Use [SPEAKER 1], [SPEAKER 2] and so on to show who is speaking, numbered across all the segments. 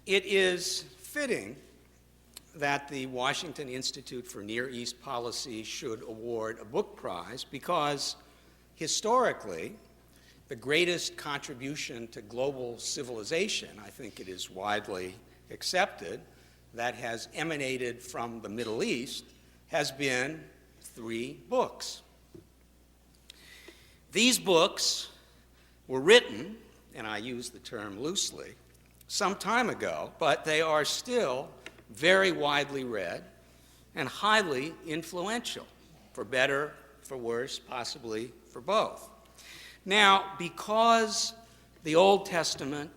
[SPEAKER 1] It is fitting that the Washington Institute for Near East Policy should award a book prize because historically, the greatest contribution to global civilization, I think it is widely accepted, that has emanated from the Middle East has been 3 books. These books were written, and I use the term loosely, some time ago, but they are still very widely read and highly influential, for better, for worse, possibly for both. Now, because the Old Testament,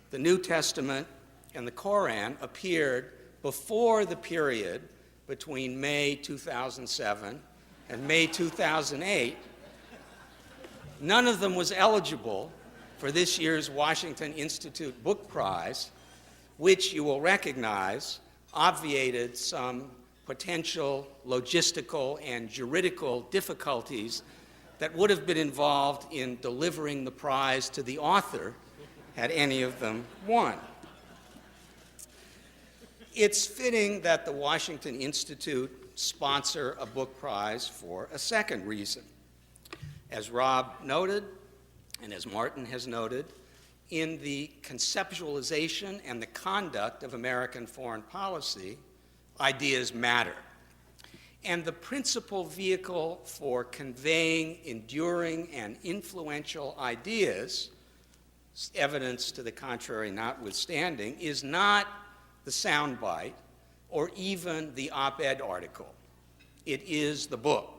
[SPEAKER 1] the New Testament, and the Koran appeared before the period between May 2007 and May 2008, none of them was eligible for this year's Washington Institute Book Prize, which you will recognize obviated some potential logistical and juridical difficulties that would have been involved in delivering the prize to the author had any of them won. It's fitting that the Washington Institute sponsor a book prize for a second reason. As Rob noted, and as Martin has noted, in the conceptualization and the conduct of American foreign policy, ideas matter. And the principal vehicle for conveying enduring and influential ideas, evidence to the contrary notwithstanding, is not the soundbite or even the op-ed article. It is the book.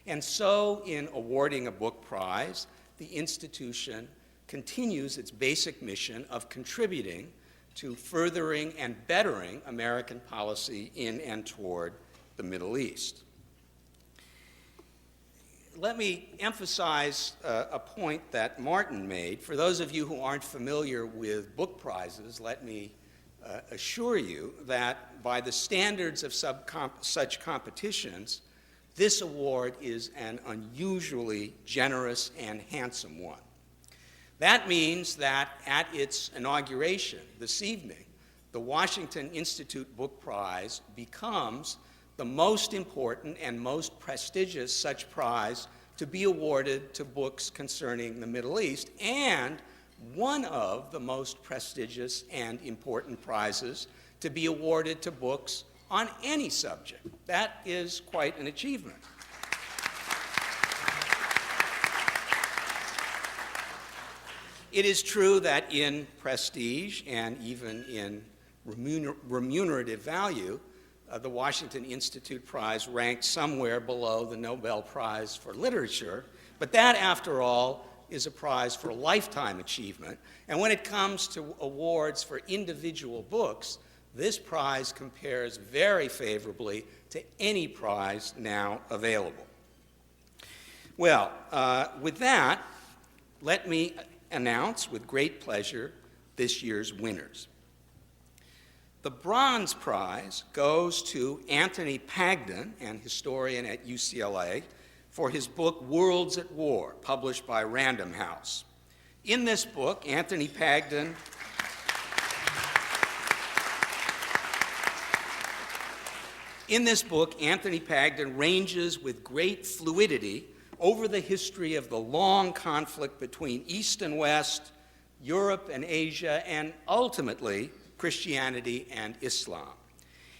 [SPEAKER 1] And so, in awarding a book prize, the institution continues its basic mission of contributing to furthering and bettering American policy in and toward the Middle East. Let me emphasize a point that Martin made. For those of you who aren't familiar with book prizes, let me assure you that by the standards of such competitions, this award is an unusually generous and handsome one. That means that at its inauguration this evening, the Washington Institute Book Prize becomes the most important and most prestigious such prize to be awarded to books concerning the Middle East, and one of the most prestigious and important prizes to be awarded to books on any subject. That is quite an achievement. It is true that in prestige and even in remunerative value, the Washington Institute Prize ranked somewhere below the Nobel Prize for Literature, but that, after all, is a prize for lifetime achievement. And when it comes to awards for individual books, this prize compares very favorably to any prize now available. Well, with that, let me announce with great pleasure this year's winners. The Bronze Prize goes to Anthony Pagden, an historian at UCLA, for his book Worlds at War, published by Random House. In this book, Anthony Pagden ranges with great fluidity over the history of the long conflict between East and West, Europe and Asia, and ultimately Christianity and Islam.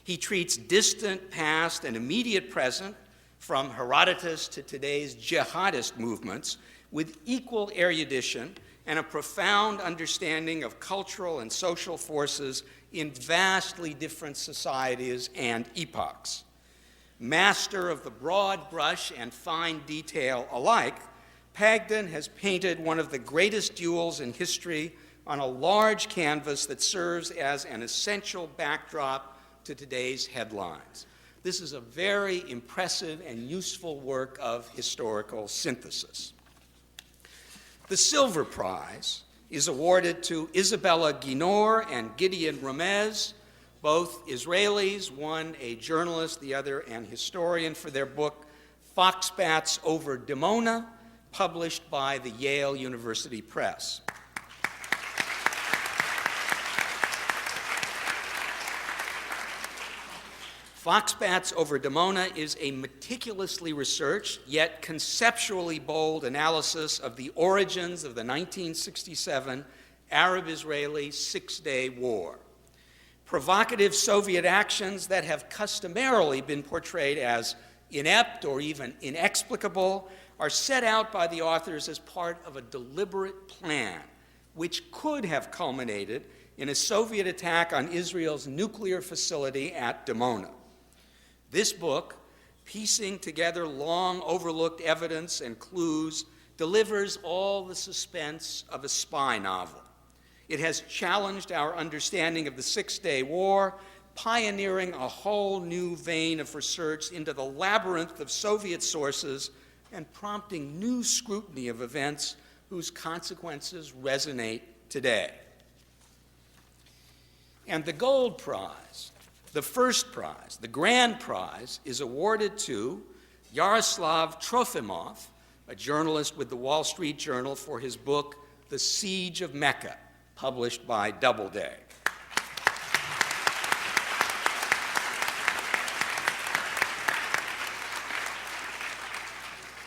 [SPEAKER 1] He treats distant past and immediate present, from Herodotus to today's jihadist movements, with equal erudition and a profound understanding of cultural and social forces in vastly different societies and epochs. Master of the broad brush and fine detail alike, Pagden has painted one of the greatest duels in history on a large canvas that serves as an essential backdrop to today's headlines. This is a very impressive and useful work of historical synthesis. The Silver Prize is awarded to Isabella Guinor and Gideon Ramez, both Israelis, one a journalist, the other an historian, for their book Foxbats over Dimona, published by the Yale University Press. Foxbats over Dimona is a meticulously researched, yet conceptually bold analysis of the origins of the 1967 Arab-Israeli Six-Day War. Provocative Soviet actions that have customarily been portrayed as inept or even inexplicable are set out by the authors as part of a deliberate plan, which could have culminated in a Soviet attack on Israel's nuclear facility at Dimona. This book, piecing together long overlooked evidence and clues, delivers all the suspense of a spy novel. It has challenged our understanding of the Six-Day War, pioneering a whole new vein of research into the labyrinth of Soviet sources and prompting new scrutiny of events whose consequences resonate today. And the gold prize, the first prize, the grand prize, is awarded to Yaroslav Trofimov, a journalist with the Wall Street Journal, for his book, The Siege of Mecca, published by Doubleday.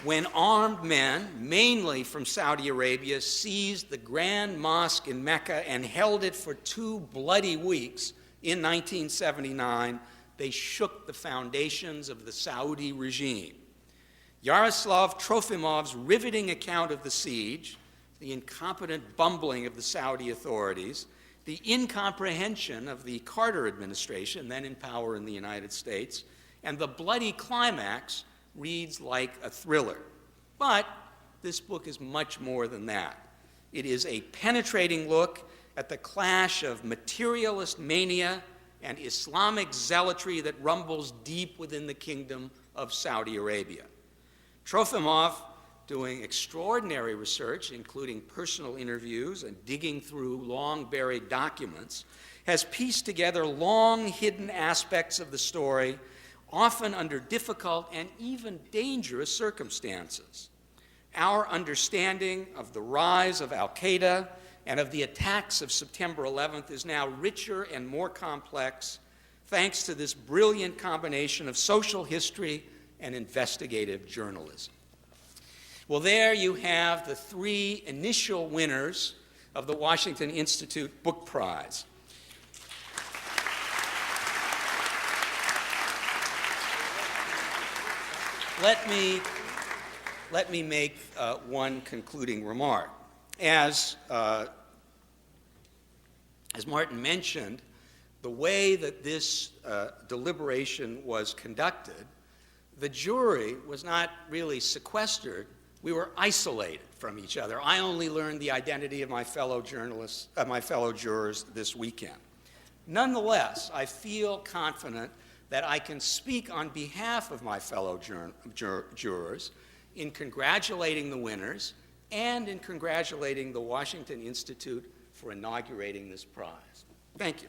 [SPEAKER 1] When armed men, mainly from Saudi Arabia, seized the Grand Mosque in Mecca and held it for 2 bloody weeks in 1979, they shook the foundations of the Saudi regime. Yaroslav Trofimov's riveting account of the siege, the incompetent bumbling of the Saudi authorities, the incomprehension of the Carter administration, then in power in the United States, and the bloody climax reads like a thriller. But this book is much more than that. It is a penetrating look at the clash of materialist mania and Islamic zealotry that rumbles deep within the kingdom of Saudi Arabia. Trofimov, doing extraordinary research, including personal interviews and digging through long-buried documents, has pieced together long-hidden aspects of the story, often under difficult and even dangerous circumstances. Our understanding of the rise of al-Qaeda and of the attacks of September 11th is now richer and more complex, thanks to this brilliant combination of social history and investigative journalism. Well, there you have the 3 initial winners of the Washington Institute Book Prize. Let me make one concluding remark. As Martin mentioned, the way that this deliberation was conducted, the jury was not really sequestered. We were isolated from each other. I only learned the identity of my fellow jurors this weekend. Nonetheless, I feel confident that I can speak on behalf of my fellow jurors in congratulating the winners and in congratulating the Washington Institute for inaugurating this prize. Thank you.